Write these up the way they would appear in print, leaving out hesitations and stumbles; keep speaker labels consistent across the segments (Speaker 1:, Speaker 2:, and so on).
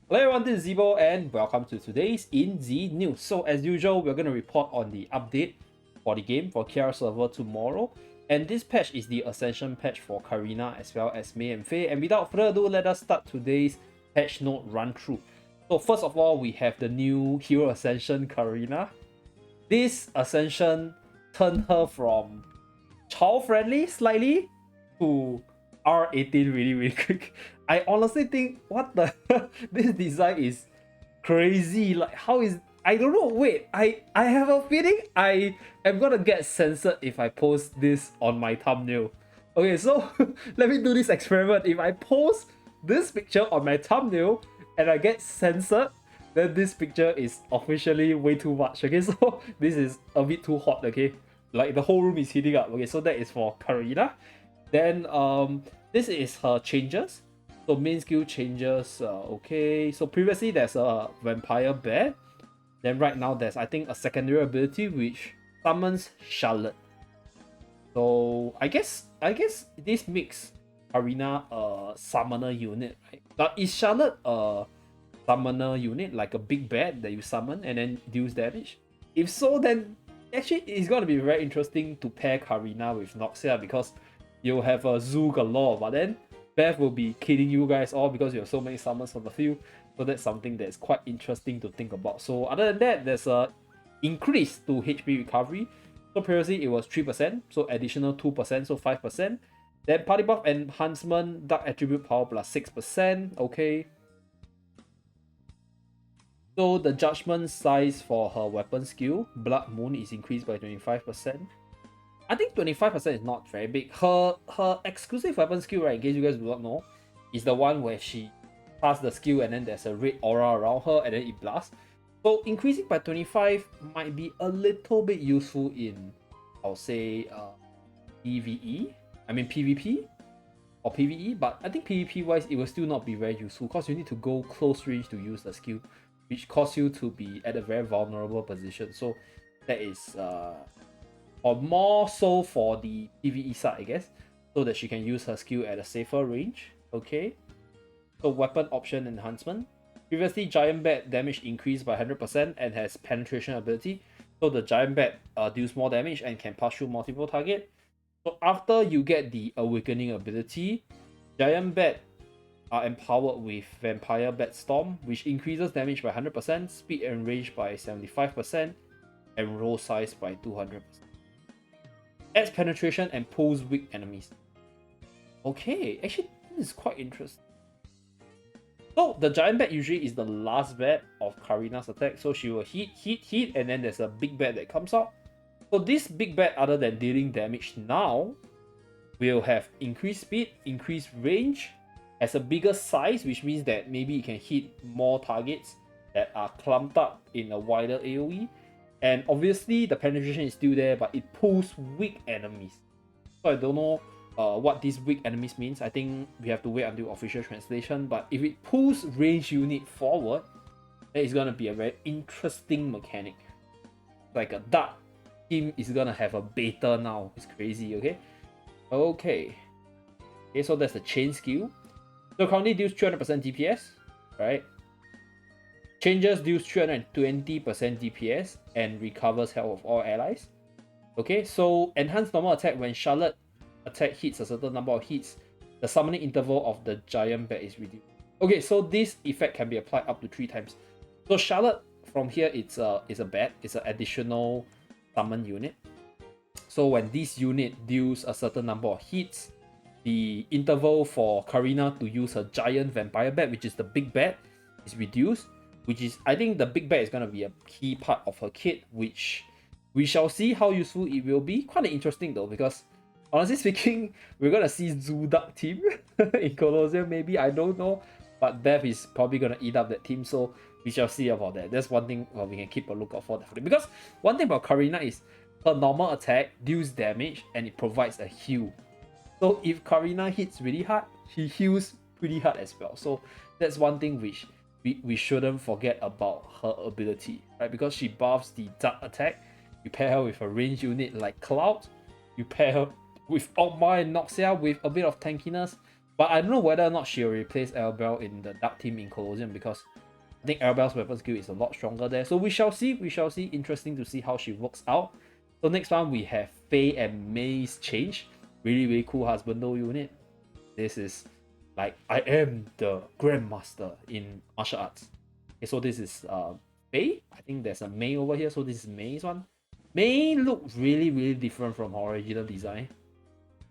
Speaker 1: Hello everyone, this is Zibo and welcome to today's In Z News. So as usual, we're going to report on the update for the game for KR server tomorrow. And this patch is the Ascension patch for Karina as well as Mei and Fei. And without further ado, let us start today's patch note run through. So first of all, we have the new Hero Ascension Karina. This Ascension turned her from child friendly slightly to R18 really quick. I honestly think what the this design is crazy. Like how is I don't know. Wait, I have a feeling I am gonna get censored if I post this on my thumbnail. Okay, so let me do this experiment. If I post this picture on my thumbnail and I get censored, then this picture is officially way too much. Okay, so this is a bit too hot. Okay, like the whole room is heating up. Okay, so that is for Karina. Then this is her changes. So main skill changes. Okay, so previously there's a vampire bat. Then right now there's I think a secondary ability which summons Charlotte. So I guess this makes Karina a summoner unit, right? Now is Charlotte a summoner unit like a big bat that you summon and then deals damage? If so, then actually it's gonna be very interesting to pair Karina with Noxia because you'll have a zoo galore, but then Beth will be killing you guys all because you have so many summons on the field. So that's something that's quite interesting to think about. So other than that, there's a increase to HP recovery. So previously it was 3%, so additional 2%, so 5%. Then party buff enhancement, dark attribute power plus 6%. Okay. So the judgment size for her weapon skill, Blood Moon, is increased by 25%. I think 25% is not very big. Her exclusive weapon skill, right, in case you guys do not know, is the one where she casts the skill and then there's a red aura around her and then it blasts. So increasing by 25 might be a little bit useful in, I'll say, PvE. I mean PvP or PvE, but I think PvP wise it will still not be very useful because you need to go close range to use the skill, which causes you to be at a very vulnerable position. So that is or more so for the PvE side, I guess, so that she can use her skill at a safer range. Okay. So weapon option enhancement. Previously, Giant Bat damage increased by 100% and has penetration ability. So the Giant Bat deals more damage and can pass through multiple target. So after you get the Awakening ability, Giant Bat are empowered with Vampire Bat Storm, which increases damage by 100%, speed and range by 75%, and roll size by 200%. Adds penetration and pulls weak enemies. Okay, actually, this is quite interesting. So the giant bat usually is the last bat of Karina's attack. So she will hit, and then there's a big bat that comes out. So this big bat, other than dealing damage now, will have increased speed, increased range, has a bigger size, which means that maybe it can hit more targets that are clumped up in a wider AoE. And obviously the penetration is still there, but it pulls weak enemies. So I don't know what these weak enemies means. I think we have to wait until official translation. But if it pulls range unit forward, then it's gonna be a very interesting mechanic. Like a dark team is gonna have a beta now. It's crazy, okay? Okay, so that's the chain skill. So currently deals 300% DPS, right? Changes deals 320% DPS and recovers health of all allies. Okay, so enhanced normal attack when Charlotte attack hits a certain number of hits, the summoning interval of the giant bat is reduced. Okay, so this effect can be applied up to 3 times. So Charlotte from here it's a bat, it's an additional summon unit. So when this unit deals a certain number of hits, the interval for Karina to use her giant vampire bat, which is the big bat, is reduced. Which is, I think the big bat is going to be a key part of her kit, which we shall see how useful it will be. Quite interesting though, because honestly speaking, we're going to see Zudak team in Colosseum maybe, I don't know. But Beth is probably going to eat up that team, so we shall see about that. That's one thing we can keep a lookout for definitely. Because one thing about Karina is her normal attack deals damage and it provides a heal. So if Karina hits really hard, she heals pretty hard as well. So that's one thing which we shouldn't forget about her ability, right? Because she buffs the dark attack. You pair her with a range unit like Cloud. You pair her with Ogma and Noxia with a bit of tankiness. But I don't know whether or not she'll replace Arabelle in the Dark Team in Colosseum, because I think Arabelle's weapon skill is a lot stronger there. So we shall see. We shall see. Interesting to see how she works out. So next one we have Faye and May's change. Really, really cool husbando unit. This is like, I am the Grandmaster in martial arts. Okay, so this is Faye. I think there's a May over here. So this is May's one. May look really, really different from her original design.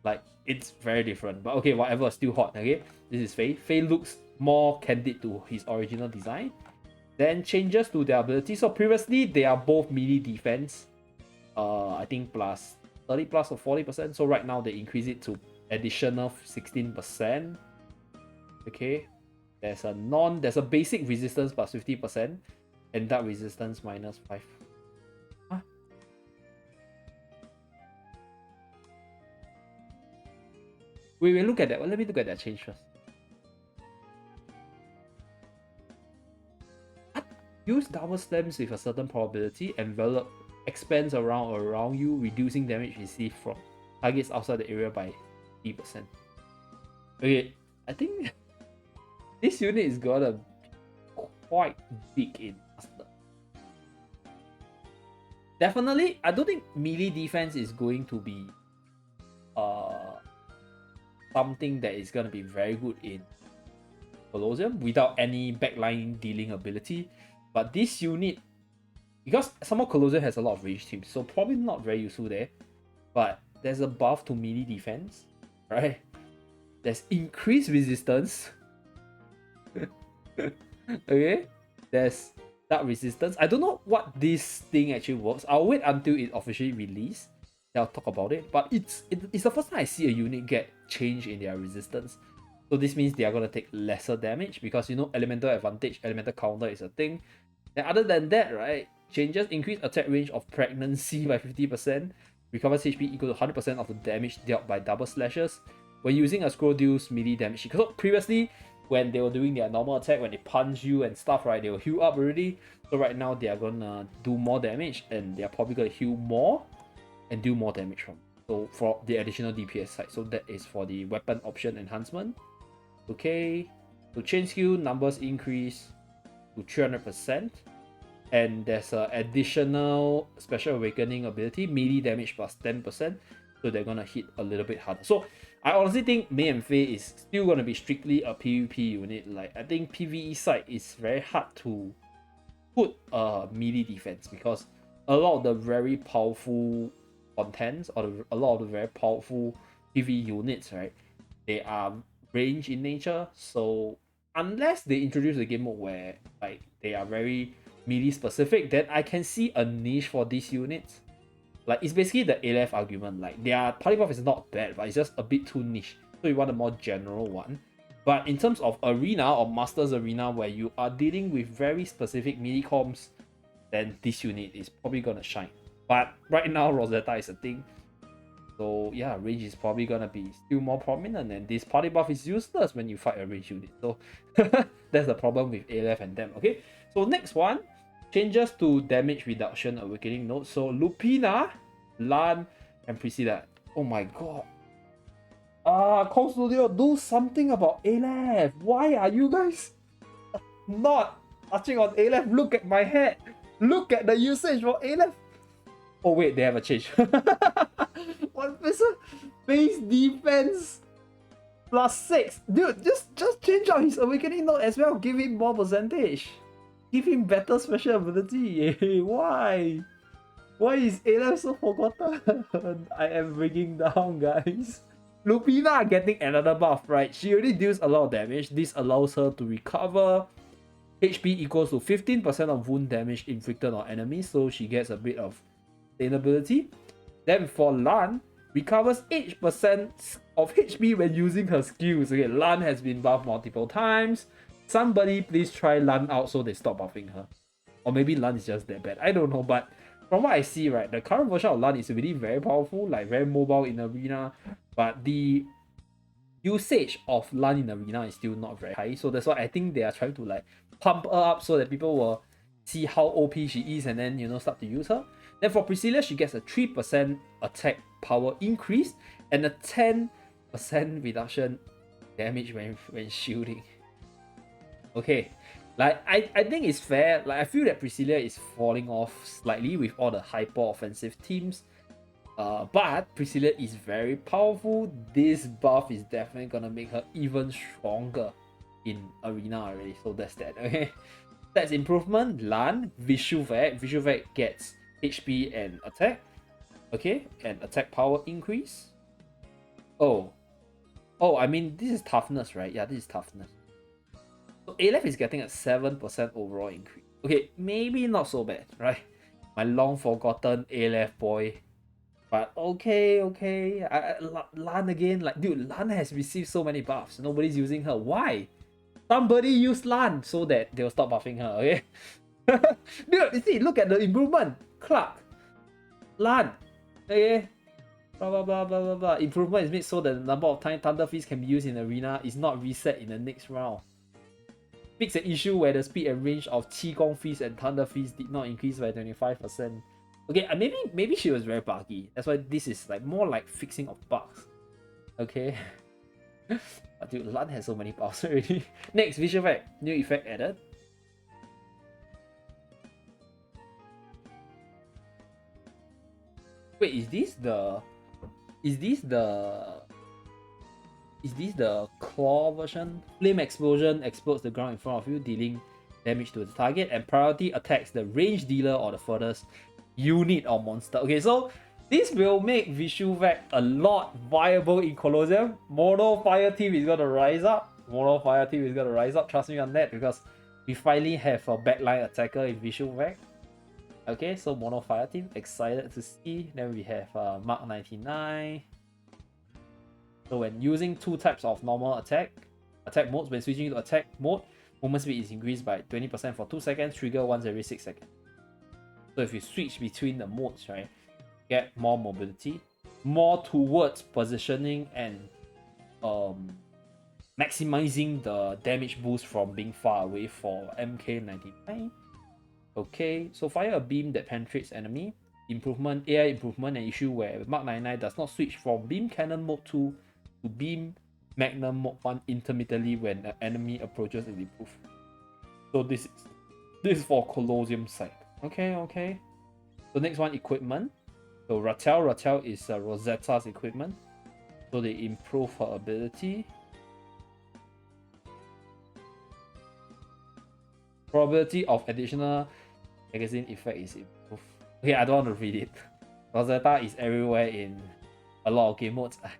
Speaker 1: Like, it's very different. But okay, whatever, still hot. Okay, this is Faye. Faye looks more candid to his original design. Then changes to their ability. So previously they are both melee defense. I think plus 30 plus or 40%. So right now they increase it to additional 16%. Okay. There's a basic resistance plus 50% and dark resistance minus 5. Huh? Wait, look at that. Well, let me look at that change first. Use double slams with a certain probability. Envelope expands around you, reducing damage received from targets outside the area by 3%. Okay, I think this unit is gonna be quite big in Master. Definitely, I don't think melee defense is going to be something that is gonna be very good in Colosseum without any backline dealing ability. But this unit, because some of Colosseum has a lot of range teams, so probably not very useful there. But there's a buff to melee defense, right? There's increased resistance. Okay, there's dark resistance. I don't know what this thing actually works. I'll wait until it officially released. Then I'll talk about it. But it's the first time I see a unit get change in their resistance. So this means they are gonna take lesser damage because, you know, elemental advantage, elemental counter is a thing. And other than that, right, changes increase attack range of pregnancy by 50%, recovers HP equal to 100% of the damage dealt by double slashes. When using a scroll deals melee damage. Because previously, when they were doing their normal attack, when they punch you and stuff, right, they will heal up already. So right now they are gonna do more damage and they are probably gonna heal more and do more damage from. So for the additional DPS side. So that is for the weapon option enhancement. Okay, so chain skill numbers increase to 300%, and there's an additional special awakening ability, melee damage plus 10%, so they're gonna hit a little bit harder. So I honestly think May and Faye is still gonna be strictly a PvP unit. Like, I think PvE side is very hard to put a melee defense because a lot of the very powerful contents or a lot of the very powerful PvE units, right, they are range in nature. So unless they introduce a game mode where like they are very melee specific, then I can see a niche for these units. Like, it's basically the Aleph argument. Like, their party buff is not bad, but it's just a bit too niche. So you want a more general one. But in terms of arena or Masters Arena, where you are dealing with very specific melee comps, then this unit is probably gonna shine. But right now, Rosetta is a thing. So yeah, range is probably gonna be still more prominent, and this party buff is useless when you fight a range unit. So that's the problem with Aleph and them. Okay, so next one, changes to damage reduction awakening node. So Lupina, Lan, and Priscilla. Oh my god. Call Studio, do something about Aleph. Why are you guys not touching on Aleph? Look at my head. Look at the usage for Aleph. Oh wait, they have a change. One person base defense plus 6. Dude, just change out his awakening node as well. Give him more percentage. Give him better special ability. Why? Why is Aleph so forgotten? I am breaking down, guys. Lupina getting another buff, right? She already deals a lot of damage. This allows her to recover HP equals to 15% of wound damage inflicted on enemies, so she gets a bit of sustainability. Then for Lan, recovers 8% of HP when using her skills. Okay, Lan has been buffed multiple times. Somebody please try Lan out so they stop buffing her. Or maybe Lan is just that bad. I don't know, but from what I see, right, the current version of Lan is really very powerful, like very mobile in arena, but the usage of Lan in arena is still not very high. So that's why I think they are trying to like pump her up so that people will see how OP she is and then, you know, start to use her. Then for Priscilla, she gets a 3% attack power increase and a 10% reduction damage when shielding. Okay, like I think it's fair. Like I feel that Priscilla is falling off slightly with all the hyper offensive teams. But Priscilla is very powerful. This buff is definitely gonna make her even stronger in arena already. So that's that. Okay, that's improvement. Lan Vishuvek. Vishuvek gets HP and attack. Okay, and attack power increase. Oh, I mean this is toughness, right? Yeah, this is toughness. So Aleph is getting a 7% overall increase. Okay, maybe not so bad, right? My long forgotten Aleph boy. But okay. Lan again, like dude, Lan has received so many buffs. Nobody's using her. Why? Somebody use Lan so that they'll stop buffing her, okay? Dude, you see, look at the improvement. Clark. Lan. Okay. Blah blah blah blah blah blah. Improvement is made so that the number of times Thunder Fist can be used in arena is not reset in the next round. Fix an issue where the speed and range of Qi Gong Fist and Thunder Fist did not increase by 25%. Okay, maybe she was very buggy. That's why this is like more like fixing of bugs. Okay. But dude, Lan has so many bugs already. Next, visual effect. New effect added. Wait, is this the claw version? Flame explosion explodes the ground in front of you, dealing damage to the target, and priority attacks the range dealer or the furthest unit or monster. Okay, so this will make Vishuvek a lot viable in Colosseum. Mono Fire Team is gonna rise up. Trust me on that, because we finally have a backline attacker in Vishuvek. Okay, so Mono Fire Team, excited to see. Then we have Mark 99. So when using two types of normal attack modes, when switching to attack mode, movement speed is increased by 20% for 2 seconds, trigger once every 6 seconds. So if you switch between the modes, right, get more mobility, more towards positioning and maximizing the damage boost from being far away for MK99. Okay, so fire a beam that penetrates enemy. Improvement, AI improvement, an issue where Mark 99 does not switch from beam cannon mode 2 to beam magnum mode 1 intermittently when an enemy approaches is improved. So this is for Colosseum side. Okay. So next one, equipment. So Ratel is Rosetta's equipment. So they improve her ability. Probability of additional magazine effect is improved. Okay, I don't want to read it. Rosetta is everywhere in a lot of game modes. I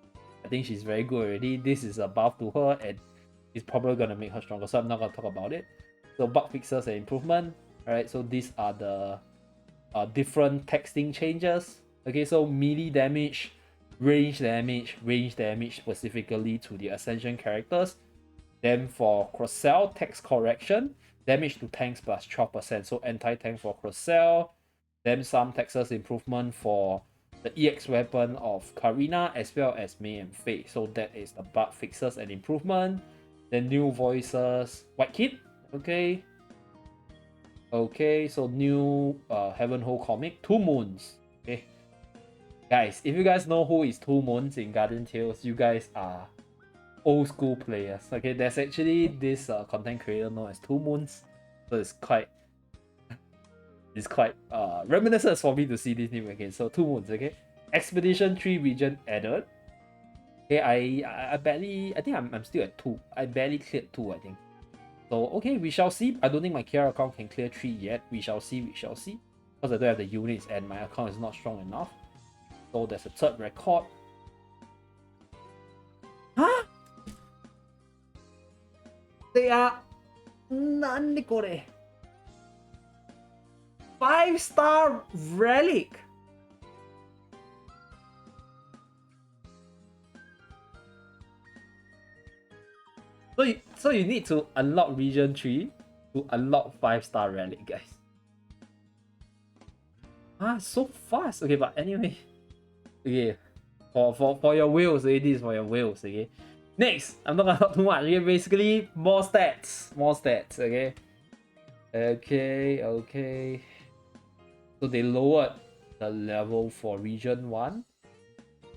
Speaker 1: think she's very good already. This is a buff to her and it's probably gonna make her stronger. So I'm not gonna talk about it. So bug fixes and improvement. Alright, so these are the different texting changes. Okay, so melee damage, range damage specifically to the Ascension characters. Then for Crossell, text correction, damage to tanks plus 12%. So anti-tank for Crossell. Then some Texas improvement for the EX weapon of Karina as well as Mei and Faye. So that is the bug fixes and improvement. Then new voices, White Kid. Okay, so new Heavenhold comic, Two Moons. Okay, guys, if you guys know who is Two Moons in Guardian Tales, you guys are old school players. Okay, there's actually this content creator known as Two Moons, so it's quite reminiscent for me to see this name again. So Two Moons. Okay, Expedition 3 region added. Okay, I think I'm still at 2. I barely cleared 2, I think. So okay, we shall see. I don't think my KR account can clear 3 yet. We shall see. Because I don't have the units and my account is not strong enough. So there's a third record. Huh? They are 5-star relic. So you need to unlock region 3 to unlock 5-star relic, guys. So fast. Okay, but anyway. Okay. For your whales, this is for your whales, okay? Next, I'm not gonna talk too much. Okay, basically more stats. Okay. Okay. So they lowered the level for region 1.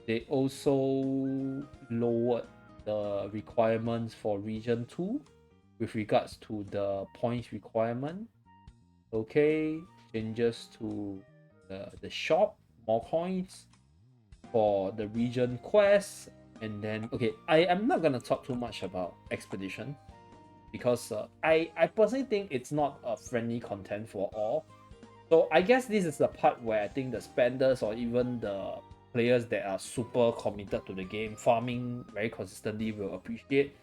Speaker 1: They also lowered the requirements for Region 2 with regards to the points requirement. Okay, changes to the shop, more coins for the region quest, and then okay, I am not gonna talk too much about expedition because I personally think it's not a friendly content for all. So I guess this is the part where I think the spenders or even the players that are super committed to the game, farming very consistently will appreciate.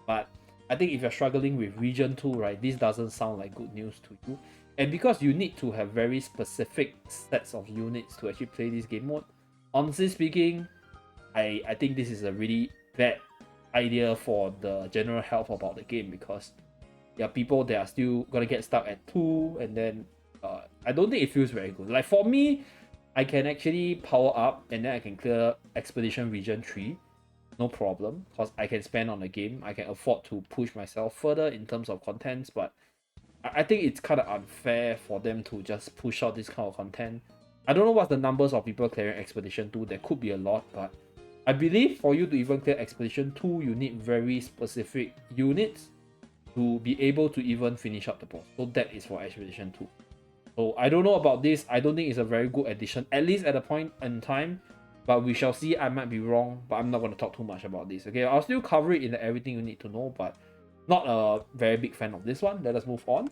Speaker 1: But I think if you're struggling with Region 2, right, this doesn't sound like good news to you. And because you need to have very specific sets of units to actually play this game mode, honestly speaking, I think this is a really bad idea for the general health about the game because there are people that are still gonna get stuck at 2 and then I don't think it feels very good. Like for me, I can actually power up and then I can clear Expedition Region 3, no problem, because I can spend on the game. I can afford to push myself further in terms of contents, but I think it's kind of unfair for them to just push out this kind of content. I don't know what's the numbers of people clearing Expedition 2. There could be a lot, but I believe for you to even clear Expedition 2, you need very specific units to be able to even finish up the boss. So that is for Expedition 2. So I don't know about this. I don't think it's a very good addition, at least at a point in time. But we shall see. I might be wrong, but I'm not going to talk too much about this. Okay, I'll still cover it in the everything you need to know, but not a very big fan of this one. Let us move on.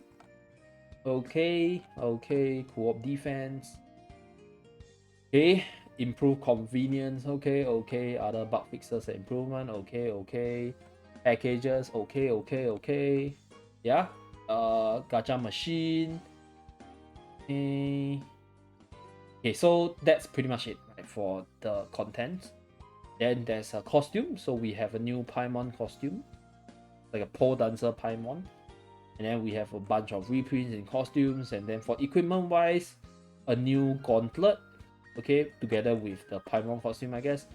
Speaker 1: Okay, co-op defense. Okay, improve convenience. Okay, other bug fixes and improvement. Okay, packages. Okay. Yeah, gacha machine. Okay, so that's pretty much it, right, for the content. Then there's a costume. So we have a new Paimon costume, like a pole dancer Paimon. And then we have a bunch of reprints in costumes. And then for equipment wise, a new gauntlet, okay, together with the Paimon costume, I guess.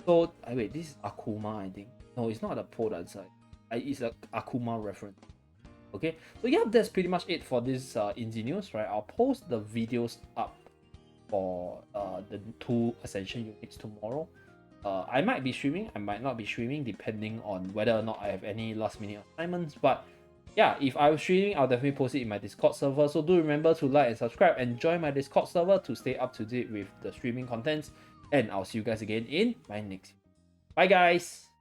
Speaker 1: So, wait, this is Akuma, I think. No, it's not a pole dancer. It's a Akuma reference. Okay, so yeah, that's pretty much it for this Inzi news, right? I'll post the videos up for the 2 Ascension units tomorrow. I might be streaming, I might not be streaming, depending on whether or not I have any last minute assignments. But yeah, if I was streaming, I'll definitely post it in my Discord server. So do remember to like and subscribe and join my Discord server to stay up to date with the streaming contents. And I'll see you guys again in my next video. Bye guys!